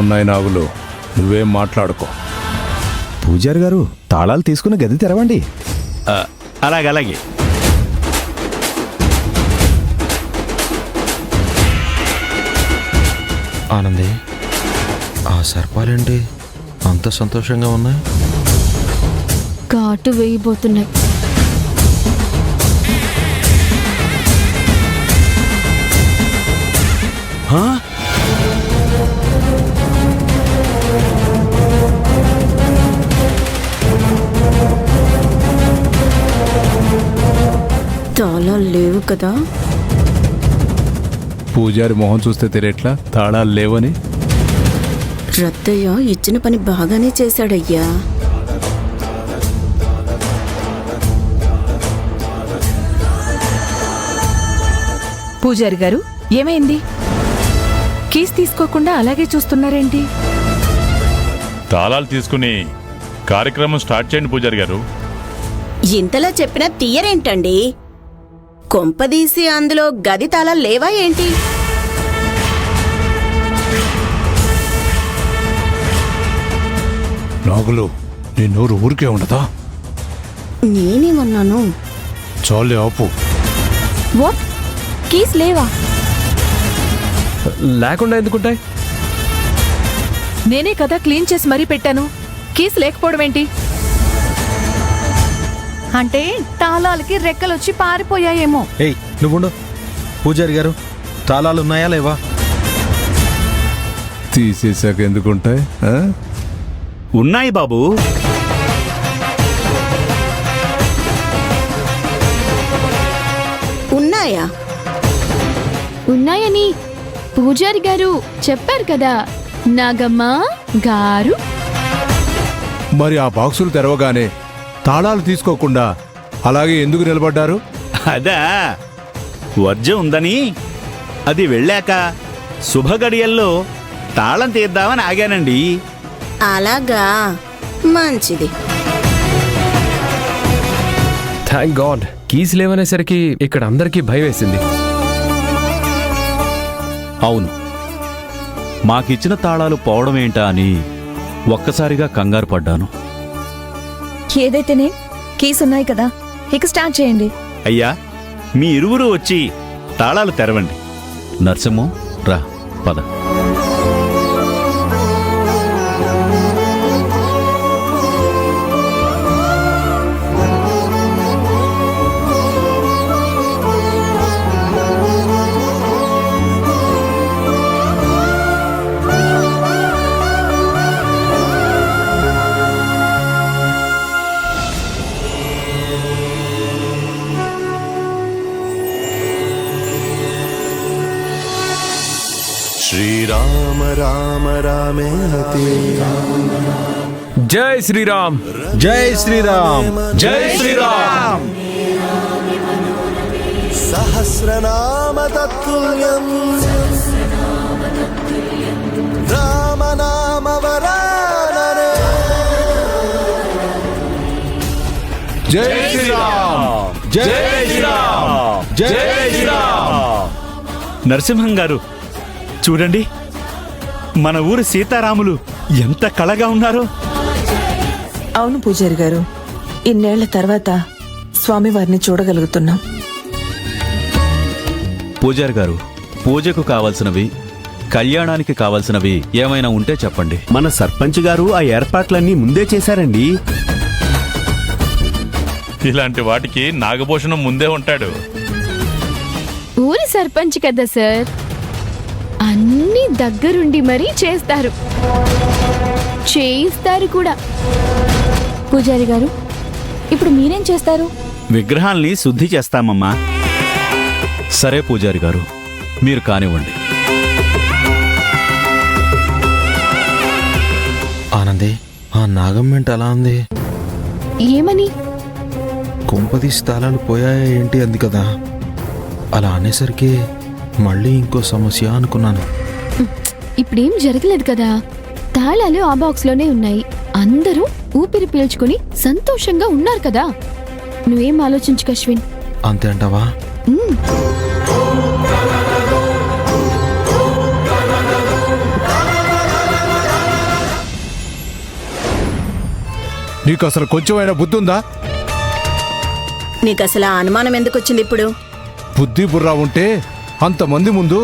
ఉన్నాయి నాగులు, నువ్వేం మాట్లాడుకో. పూజారి గారు, తాళాలు తీసుకుని గది తెరవండి. అలాగే. ఆనంది, ఆ సర్పాలేంటి అంత సంతోషంగా ఉన్నాయి? కాటు వేయబోతున్నాయి. తాళాలు లేవు కదా? పూజారి మొహం చూస్తే తెలియట్లా తాళాలు లేవని. రత్తయ్య ఇచ్చిన పని బాగానే చేశాడయ్యా. పూజారి గారు, ఏమైంది? కీస్ తీసుకోకుండా అలాగే చూస్తున్నారేంటి? తాళాలు తీసుకుని కార్యక్రమం స్టార్ట్ చేయండి పూజారి గారు. ఇంతలా చెప్పినా తీయరేంటండి? కొంపదీసి అందులో గది తాళాలు లేవా ఏంటి? నాగులు, నీ నోరు ఊరికే ఉండదా? నేనేమన్నాను? చాలే ఆపు. వాట్? కీస్ లేవా? లేకుండా ఎందుకుంటాయి? నేనే కదా క్లీన్ చేసి మరీ పెట్టాను. కీస్ లేకపోవడం ఏంటి? అంటే తాళాలకి రెక్కలొచ్చి పారిపోయాయేమో. ఏయ్ నువ్వుండు. పూజారి గారు, తాళాలు ఉన్నాయా లేవా? తీసేశాక ఎందుకుంటాయి? ఉన్నాయి బాబు. ఉన్నాయా? ఉన్నాయని పూజారి గారు చెప్పారు కదా నాగమ్మ గారు. మరి ఆ బాక్సులు తెరవగానే తాళాలు తీసుకోకుండా అలాగే ఎందుకు నిలబడ్డారు? అదా, వర్జం ఉందని అది వెళ్ళాక శుభగడియల్లో తాళం తీద్దామని ఆగానండి. అలాగా, మంచిది. థ్యాంక్ గాడ్, కీస్ లేవనేసరికి ఇక్కడ అందరికీ భయం వేసింది. అవును, మాకిచ్చిన తాళాలు పోవడమేంటా అని ఒక్కసారిగా కంగారు పడ్డాను. ఏదైతేనే కీస్ ఉన్నాయి కదా, ఇక స్టార్ట్ చేయండి. అయ్యా, మీ ఇరువురు వచ్చి తాళాలు తెరవండి. నరసింహం రా, పద. శ్రీరామ రామ రామేతి. జై శ్రీరామ్, జై శ్రీరామ్, జై శ్రీరామ్. సహస్రనామ తత్తుల్యం రామనామ వరాననే. జై శ్రీరామ్, జై శ్రీరామ్, జై శ్రీరామ్. నరసింహం గారు చూడండి, మన ఊరు సీతారాములు ఎంత కళగా ఉన్నారో. అవును పూజారి గారు, ఇన్నేళ్ల తర్వాత స్వామివారిని చూడగలుగుతున్నాం. పూజారి గారు, పూజకు కావలసినవి, కళ్యాణానికి కావలసినవి ఏమైనా ఉంటే చెప్పండి. మన సర్పంచ్ గారు ఆ ఏర్పాట్లన్నీ ముందే చేశారండి. ఇలాంటి వాటికి నాగభూషణం ముందే ఉంటాడు. ఊరి సర్పంచ్ కదా సార్, అన్ని దగ్గరుండి మరీ చేస్తారు, చేయిస్తారు కూడా. పూజారి గారు, ఇప్పుడు మీరేం చేస్తారు? విగ్రహాల్ని శుద్ధి చేస్తామమ్మా. సరే పూజారి గారు, మీరు కానివ్వండి. ఆనంది, ఆ నాగమ్మేంటి అలా ఉంది? ఏమని? కొంపదీసి తాళాలు పోయాయా ఏంటి అంది కదా. అలా అనేసరికి మళ్ళీ ఇంకో సమస్య అనుకున్నాను. ఇప్పుడేం జరగలేదు కదా, తాళాలు ఆ బాక్స్ లోనే ఉన్నాయి. అందరూ ఊపిరి పీల్చుకుని సంతోషంగా ఉన్నారు కదా. నువ్వేం ఆలోచించుకు అశ్విన్. అంతే అంటావా? నీకు అసలు కొంచెమైనా బుద్ధి ఉందా? నీకు అసలు ఆ అనుమానం ఎందుకు వచ్చింది ఇప్పుడు? బుద్ధి బుర్రా ఉంటే అంతమంది ముందు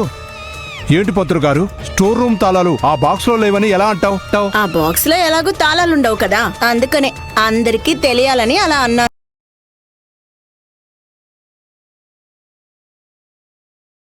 ఏంటి పంతులు గారు, స్టోర్ రూమ్ తాళాలు ఆ బాక్స్ లో లేవని ఎలా అంటావు? ఆ బాక్స్ లో ఎలాగూ తాళాలుండవు కదా, అందుకనే అందరికీ తెలియాలని అలా అన్నా.